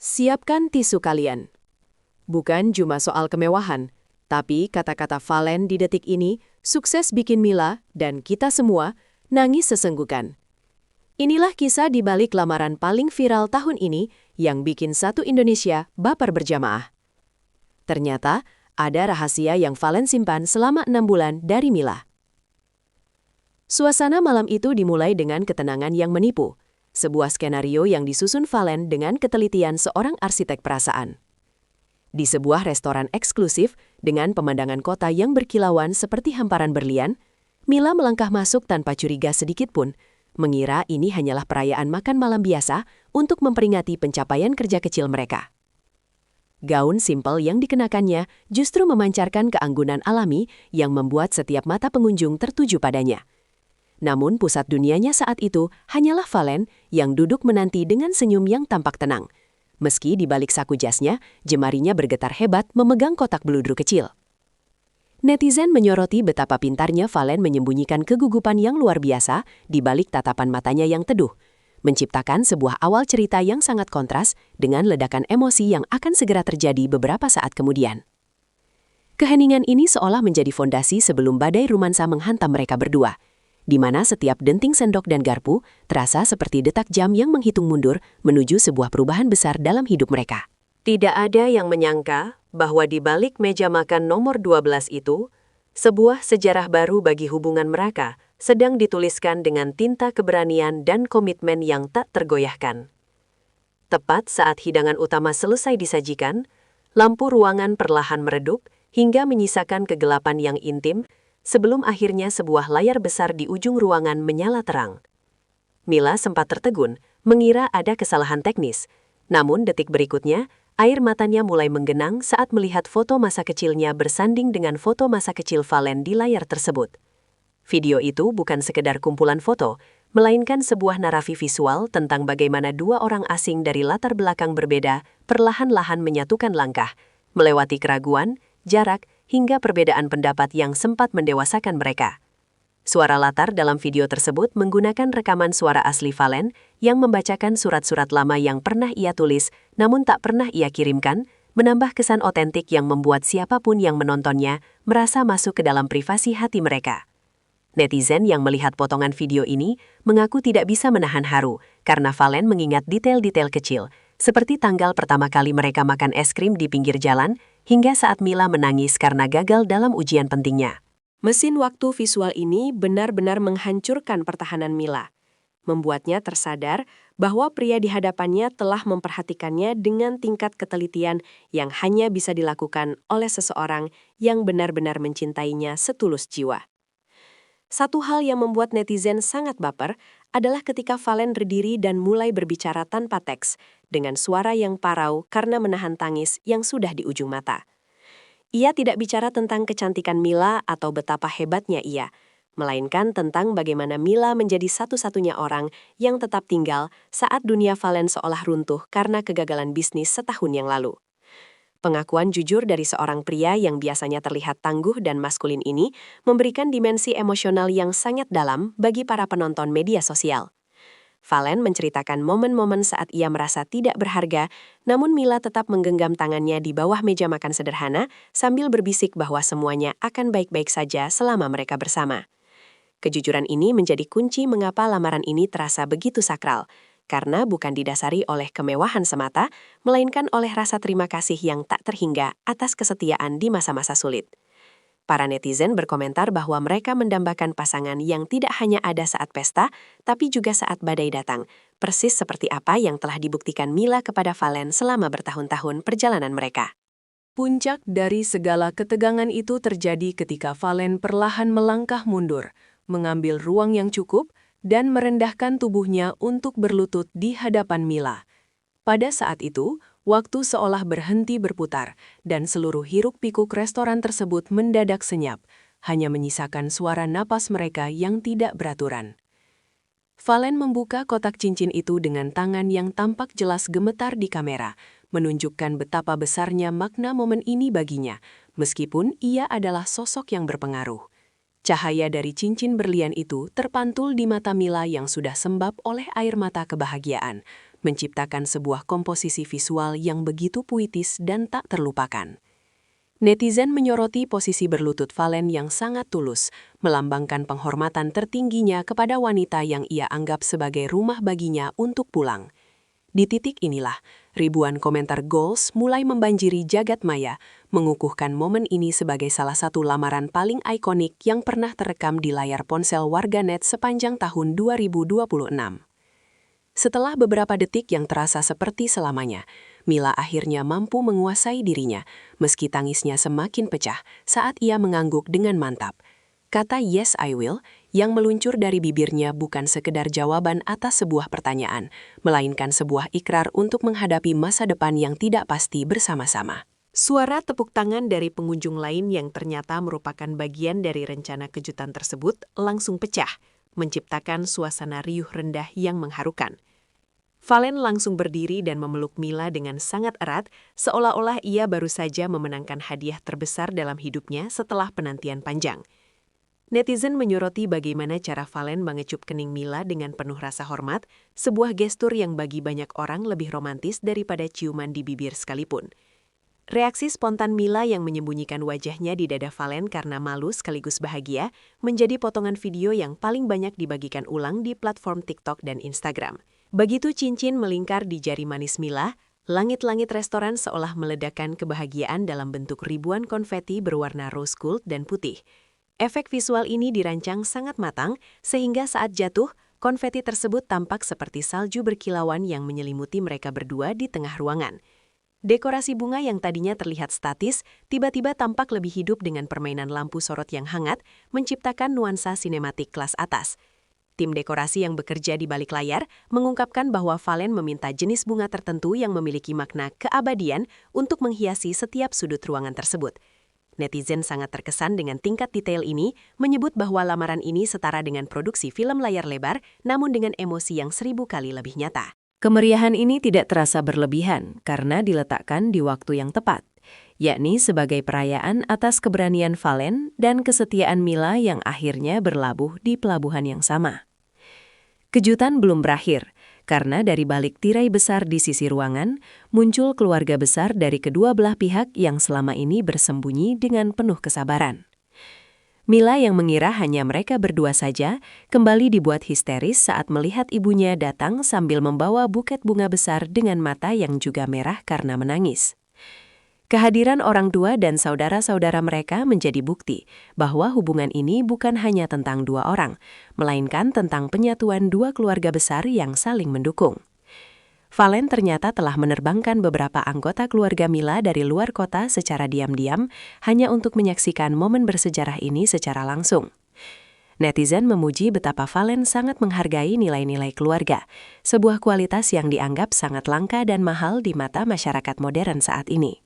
Siapkan tisu kalian. Bukan cuma soal kemewahan, tapi kata-kata Valen di detik ini sukses bikin Mila dan kita semua nangis sesenggukan. Inilah kisah di balik lamaran paling viral tahun ini yang bikin satu Indonesia baper berjamaah. Ternyata ada rahasia yang Valen simpan selama 6 bulan dari Mila. Suasana malam itu dimulai dengan ketenangan yang menipu. Sebuah skenario yang disusun Valen dengan ketelitian seorang arsitek perasaan. Di sebuah restoran eksklusif dengan pemandangan kota yang berkilauan seperti hamparan berlian, Mila melangkah masuk tanpa curiga sedikit pun, mengira ini hanyalah perayaan makan malam biasa untuk memperingati pencapaian kerja kecil mereka. Gaun simpel yang dikenakannya justru memancarkan keanggunan alami yang membuat setiap mata pengunjung tertuju padanya. Namun pusat dunianya saat itu hanyalah Valen yang duduk menanti dengan senyum yang tampak tenang. Meski di balik saku jasnya, jemarinya bergetar hebat memegang kotak beludru kecil. Netizen menyoroti betapa pintarnya Valen menyembunyikan kegugupan yang luar biasa di balik tatapan matanya yang teduh, menciptakan sebuah awal cerita yang sangat kontras dengan ledakan emosi yang akan segera terjadi beberapa saat kemudian. Keheningan ini seolah menjadi fondasi sebelum badai romansa menghantam mereka berdua, di mana setiap denting sendok dan garpu terasa seperti detak jam yang menghitung mundur menuju sebuah perubahan besar dalam hidup mereka. Tidak ada yang menyangka bahwa di balik meja makan nomor 12 itu, sebuah sejarah baru bagi hubungan mereka sedang dituliskan dengan tinta keberanian dan komitmen yang tak tergoyahkan. Tepat saat hidangan utama selesai disajikan, lampu ruangan perlahan meredup hingga menyisakan kegelapan yang intim, sebelum akhirnya sebuah layar besar di ujung ruangan menyala terang. Mila sempat tertegun, mengira ada kesalahan teknis. Namun detik berikutnya, air matanya mulai menggenang saat melihat foto masa kecilnya bersanding dengan foto masa kecil Valen di layar tersebut. Video itu bukan sekedar kumpulan foto, melainkan sebuah narasi visual tentang bagaimana dua orang asing dari latar belakang berbeda perlahan-lahan menyatukan langkah, melewati keraguan, jarak, hingga perbedaan pendapat yang sempat mendewasakan mereka. Suara latar dalam video tersebut menggunakan rekaman suara asli Valen yang membacakan surat-surat lama yang pernah ia tulis namun tak pernah ia kirimkan, menambah kesan otentik yang membuat siapapun yang menontonnya merasa masuk ke dalam privasi hati mereka. Netizen yang melihat potongan video ini mengaku tidak bisa menahan haru karena Valen mengingat detail-detail kecil, seperti tanggal pertama kali mereka makan es krim di pinggir jalan, hingga saat Mila menangis karena gagal dalam ujian pentingnya. Mesin waktu visual ini benar-benar menghancurkan pertahanan Mila, membuatnya tersadar bahwa pria di hadapannya telah memperhatikannya dengan tingkat ketelitian yang hanya bisa dilakukan oleh seseorang yang benar-benar mencintainya setulus jiwa. Satu hal yang membuat netizen sangat baper adalah ketika Valen berdiri dan mulai berbicara tanpa teks, dengan suara yang parau karena menahan tangis yang sudah di ujung mata. Ia tidak bicara tentang kecantikan Mila atau betapa hebatnya ia, melainkan tentang bagaimana Mila menjadi satu-satunya orang yang tetap tinggal saat dunia Valen seolah runtuh karena kegagalan bisnis setahun yang lalu. Pengakuan jujur dari seorang pria yang biasanya terlihat tangguh dan maskulin ini memberikan dimensi emosional yang sangat dalam bagi para penonton media sosial. Valen menceritakan momen-momen saat ia merasa tidak berharga, namun Mila tetap menggenggam tangannya di bawah meja makan sederhana sambil berbisik bahwa semuanya akan baik-baik saja selama mereka bersama. Kejujuran ini menjadi kunci mengapa lamaran ini terasa begitu sakral, karena bukan didasari oleh kemewahan semata, melainkan oleh rasa terima kasih yang tak terhingga atas kesetiaan di masa-masa sulit. Para netizen berkomentar bahwa mereka mendambakan pasangan yang tidak hanya ada saat pesta, tapi juga saat badai datang, persis seperti apa yang telah dibuktikan Mila kepada Valen selama bertahun-tahun perjalanan mereka. Puncak dari segala ketegangan itu terjadi ketika Valen perlahan melangkah mundur, mengambil ruang yang cukup, dan merendahkan tubuhnya untuk berlutut di hadapan Mila. Pada saat itu, waktu seolah berhenti berputar, dan seluruh hiruk-pikuk restoran tersebut mendadak senyap, hanya menyisakan suara napas mereka yang tidak beraturan. Valen membuka kotak cincin itu dengan tangan yang tampak jelas gemetar di kamera, menunjukkan betapa besarnya makna momen ini baginya, meskipun ia adalah sosok yang berpengaruh. Cahaya dari cincin berlian itu terpantul di mata Mila yang sudah sembab oleh air mata kebahagiaan, menciptakan sebuah komposisi visual yang begitu puitis dan tak terlupakan. Netizen menyoroti posisi berlutut Valen yang sangat tulus, melambangkan penghormatan tertingginya kepada wanita yang ia anggap sebagai rumah baginya untuk pulang. Di titik inilah, ribuan komentar goals mulai membanjiri jagat maya, mengukuhkan momen ini sebagai salah satu lamaran paling ikonik yang pernah terekam di layar ponsel warganet sepanjang tahun 2026. Setelah beberapa detik yang terasa seperti selamanya, Mila akhirnya mampu menguasai dirinya, meski tangisnya semakin pecah saat ia mengangguk dengan mantap. Kata "Yes, I will" yang meluncur dari bibirnya bukan sekedar jawaban atas sebuah pertanyaan, melainkan sebuah ikrar untuk menghadapi masa depan yang tidak pasti bersama-sama. Suara tepuk tangan dari pengunjung lain yang ternyata merupakan bagian dari rencana kejutan tersebut langsung pecah, menciptakan suasana riuh rendah yang mengharukan. Valen langsung berdiri dan memeluk Mila dengan sangat erat, seolah-olah ia baru saja memenangkan hadiah terbesar dalam hidupnya setelah penantian panjang. Netizen menyoroti bagaimana cara Valen mengecup kening Mila dengan penuh rasa hormat, sebuah gestur yang bagi banyak orang lebih romantis daripada ciuman di bibir sekalipun. Reaksi spontan Mila yang menyembunyikan wajahnya di dada Valen karena malu sekaligus bahagia menjadi potongan video yang paling banyak dibagikan ulang di platform TikTok dan Instagram. Begitu cincin melingkar di jari manis Mila, langit-langit restoran seolah meledakkan kebahagiaan dalam bentuk ribuan konfeti berwarna rose gold dan putih. Efek visual ini dirancang sangat matang, sehingga saat jatuh, konfeti tersebut tampak seperti salju berkilauan yang menyelimuti mereka berdua di tengah ruangan. Dekorasi bunga yang tadinya terlihat statis, tiba-tiba tampak lebih hidup dengan permainan lampu sorot yang hangat, menciptakan nuansa sinematik kelas atas. Tim dekorasi yang bekerja di balik layar mengungkapkan bahwa Valen meminta jenis bunga tertentu yang memiliki makna keabadian untuk menghiasi setiap sudut ruangan tersebut. Netizen sangat terkesan dengan tingkat detail ini, menyebut bahwa lamaran ini setara dengan produksi film layar lebar, namun dengan emosi yang 1000 kali lebih nyata. Kemeriahan ini tidak terasa berlebihan karena diletakkan di waktu yang tepat, yakni sebagai perayaan atas keberanian Valen dan kesetiaan Mila yang akhirnya berlabuh di pelabuhan yang sama. Kejutan belum berakhir, karena dari balik tirai besar di sisi ruangan, muncul keluarga besar dari kedua belah pihak yang selama ini bersembunyi dengan penuh kesabaran. Mila yang mengira hanya mereka berdua saja, kembali dibuat histeris saat melihat ibunya datang sambil membawa buket bunga besar dengan mata yang juga merah karena menangis. Kehadiran orang tua dan saudara-saudara mereka menjadi bukti bahwa hubungan ini bukan hanya tentang dua orang, melainkan tentang penyatuan dua keluarga besar yang saling mendukung. Valen ternyata telah menerbangkan beberapa anggota keluarga Mila dari luar kota secara diam-diam hanya untuk menyaksikan momen bersejarah ini secara langsung. Netizen memuji betapa Valen sangat menghargai nilai-nilai keluarga, sebuah kualitas yang dianggap sangat langka dan mahal di mata masyarakat modern saat ini.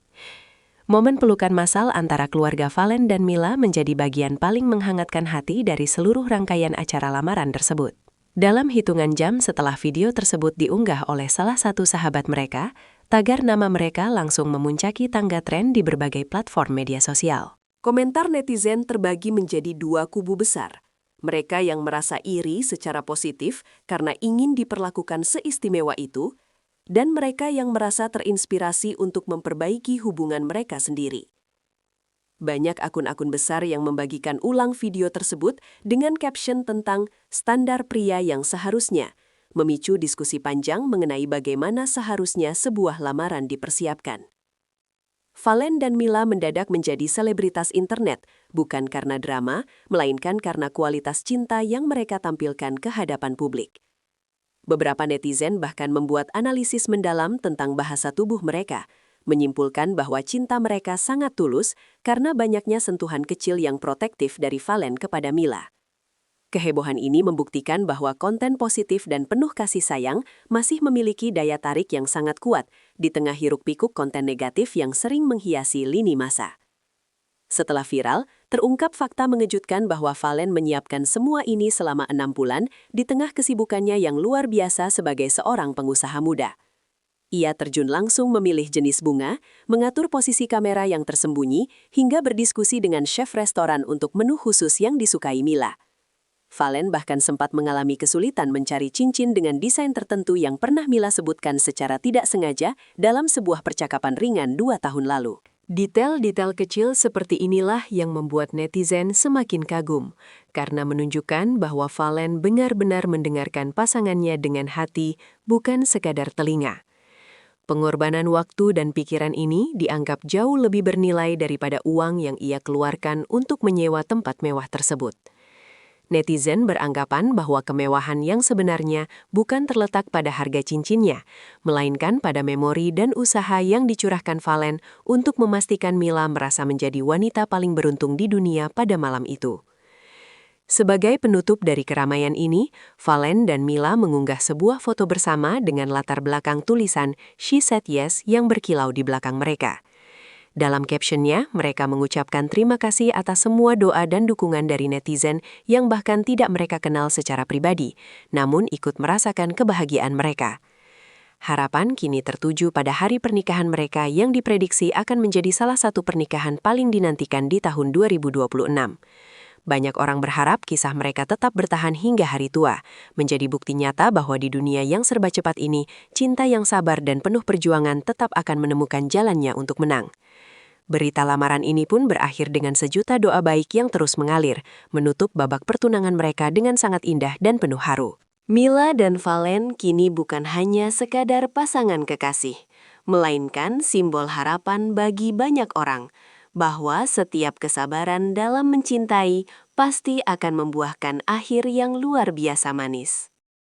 Momen pelukan massal antara keluarga Valen dan Mila menjadi bagian paling menghangatkan hati dari seluruh rangkaian acara lamaran tersebut. Dalam hitungan jam setelah video tersebut diunggah oleh salah satu sahabat mereka, tagar nama mereka langsung memuncaki tangga tren di berbagai platform media sosial. Komentar netizen terbagi menjadi dua kubu besar. Mereka yang merasa iri secara positif karena ingin diperlakukan seistimewa itu, dan mereka yang merasa terinspirasi untuk memperbaiki hubungan mereka sendiri. Banyak akun-akun besar yang membagikan ulang video tersebut dengan caption tentang standar pria yang seharusnya, memicu diskusi panjang mengenai bagaimana seharusnya sebuah lamaran dipersiapkan. Valen dan Mila mendadak menjadi selebritas internet, bukan karena drama, melainkan karena kualitas cinta yang mereka tampilkan ke hadapan publik. Beberapa netizen bahkan membuat analisis mendalam tentang bahasa tubuh mereka, menyimpulkan bahwa cinta mereka sangat tulus karena banyaknya sentuhan kecil yang protektif dari Valen kepada Mila. Kehebohan ini membuktikan bahwa konten positif dan penuh kasih sayang masih memiliki daya tarik yang sangat kuat di tengah hiruk-pikuk konten negatif yang sering menghiasi lini masa. Setelah viral, terungkap fakta mengejutkan bahwa Valen menyiapkan semua ini selama 6 bulan di tengah kesibukannya yang luar biasa sebagai seorang pengusaha muda. Ia terjun langsung memilih jenis bunga, mengatur posisi kamera yang tersembunyi, hingga berdiskusi dengan chef restoran untuk menu khusus yang disukai Mila. Valen bahkan sempat mengalami kesulitan mencari cincin dengan desain tertentu yang pernah Mila sebutkan secara tidak sengaja dalam sebuah percakapan ringan 2 tahun lalu. Detail-detail kecil seperti inilah yang membuat netizen semakin kagum, karena menunjukkan bahwa Valen benar-benar mendengarkan pasangannya dengan hati, bukan sekadar telinga. Pengorbanan waktu dan pikiran ini dianggap jauh lebih bernilai daripada uang yang ia keluarkan untuk menyewa tempat mewah tersebut. Netizen beranggapan bahwa kemewahan yang sebenarnya bukan terletak pada harga cincinnya, melainkan pada memori dan usaha yang dicurahkan Valen untuk memastikan Mila merasa menjadi wanita paling beruntung di dunia pada malam itu. Sebagai penutup dari keramaian ini, Valen dan Mila mengunggah sebuah foto bersama dengan latar belakang tulisan "She Said Yes" yang berkilau di belakang mereka. Dalam captionnya, mereka mengucapkan terima kasih atas semua doa dan dukungan dari netizen yang bahkan tidak mereka kenal secara pribadi, namun ikut merasakan kebahagiaan mereka. Harapan kini tertuju pada hari pernikahan mereka yang diprediksi akan menjadi salah satu pernikahan paling dinantikan di tahun 2026. Banyak orang berharap kisah mereka tetap bertahan hingga hari tua, menjadi bukti nyata bahwa di dunia yang serba cepat ini, cinta yang sabar dan penuh perjuangan tetap akan menemukan jalannya untuk menang. Berita lamaran ini pun berakhir dengan sejuta doa baik yang terus mengalir, menutup babak pertunangan mereka dengan sangat indah dan penuh haru. Mila dan Valen kini bukan hanya sekadar pasangan kekasih, melainkan simbol harapan bagi banyak orang, bahwa setiap kesabaran dalam mencintai pasti akan membuahkan akhir yang luar biasa manis.